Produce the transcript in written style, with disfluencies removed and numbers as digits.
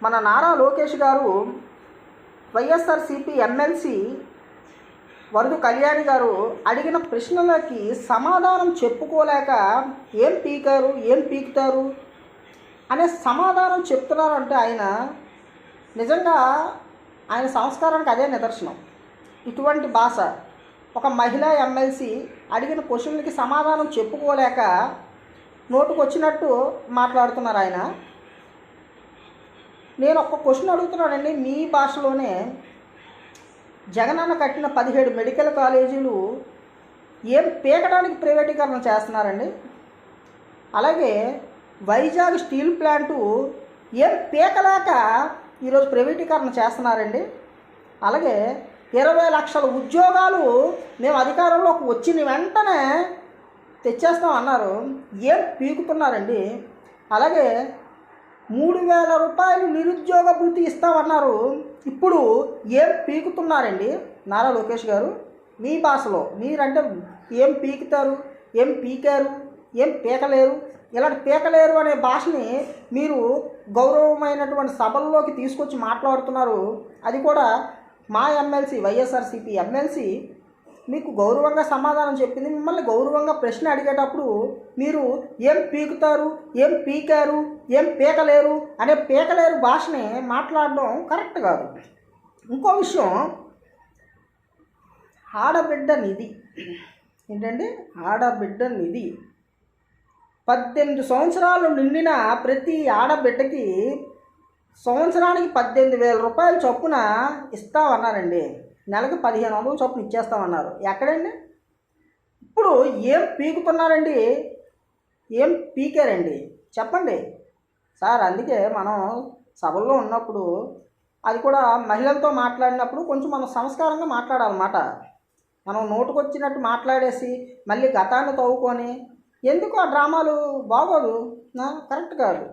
మన నారా లోకేష్ గారు వైఎస్ఆర్సీపీ ఎమ్మెల్సీ వరదు కళ్యాణి గారు అడిగిన ప్రశ్నలకి సమాధానం చెప్పుకోలేక ఏం పీకుతారు అనే సమాధానం చెప్తున్నారంటే నిజంగా ఆయన సంస్కారానికి అదే నిదర్శనం. ఇటువంటి భాష ఒక మహిళా ఎమ్మెల్సీ అడిగిన క్వశ్చన్లకి సమాధానం చెప్పుకోలేక నోటుకొచ్చినట్టు మాట్లాడుతున్నారు ఆయన. నేను ఒక క్వశ్చన్ అడుగుతున్నానండి మీ భాషలోనే. జగనన్న కట్టిన 17 మెడికల్ కాలేజీలు ఏం పీకడానికి ప్రైవేటీకరణ చేస్తున్నారండి? అలాగే వైజాగ్ స్టీల్ ప్లాంటు ఏం పీకలేక ఈరోజు ప్రైవేటీకరణ చేస్తున్నారండి? అలాగే 20 లక్షల ఉద్యోగాలు మేము అధికారంలోకి వచ్చిన వెంటనే తెచ్చేస్తాం అన్నారు, ఏం పీకుతున్నారండి? అలాగే 3,000 రూపాయలు నిరుద్యోగ భృతి ఇస్తామన్నారు, ఇప్పుడు ఏం పీకుతున్నారండి నారా లోకేష్ గారు? మీ భాషలో మీరంటే ఏం పీకుతారు, ఏం పీకారు, ఏం పీకలేరు, ఇలాంటి పీకలేరు అనే భాషని మీరు గౌరవమైనటువంటి సభల్లోకి తీసుకొచ్చి మాట్లాడుతున్నారు. అది కూడా మా ఎమ్మెల్సీ వైఎస్ఆర్సీపీ ఎమ్మెల్సీ మీకు గౌరవంగా సమాధానం చెప్పింది. మిమ్మల్ని గౌరవంగా ప్రశ్న అడిగేటప్పుడు మీరు ఏం పీకుతారు, ఏం పీకారు, ఏం పీకలేరు అనే పీకలేరు భాషని మాట్లాడడం కరెక్ట్ కాదు. ఇంకో విషయం, ఆడబిడ్డ నిధి ఏంటండి? ఆడబిడ్డ నిధి 18 సంవత్సరాలు నిండిన ప్రతి ఆడబిడ్డకి సంవత్సరానికి 18,000 రూపాయలు చొప్పున ఇస్తామన్నారండి. నెలకు 1,500 చొప్పున ఇచ్చేస్తామన్నారు. ఎక్కడండి? ఇప్పుడు ఏం పీకుతున్నారండి, ఏం పీకారండి చెప్పండి సార్. అందుకే మనం సభల్లో ఉన్నప్పుడు, అది కూడా మహిళలతో మాట్లాడినప్పుడు కొంచెం మనం సంస్కారంగా మాట్లాడాలన్నమాట. మనం నోటుకొచ్చినట్టు మాట్లాడేసి మళ్ళీ గతాన్ని తవ్వుకొని ఎందుకు ఆ డ్రామాలు బాగోదు, కరెక్ట్ కాదు.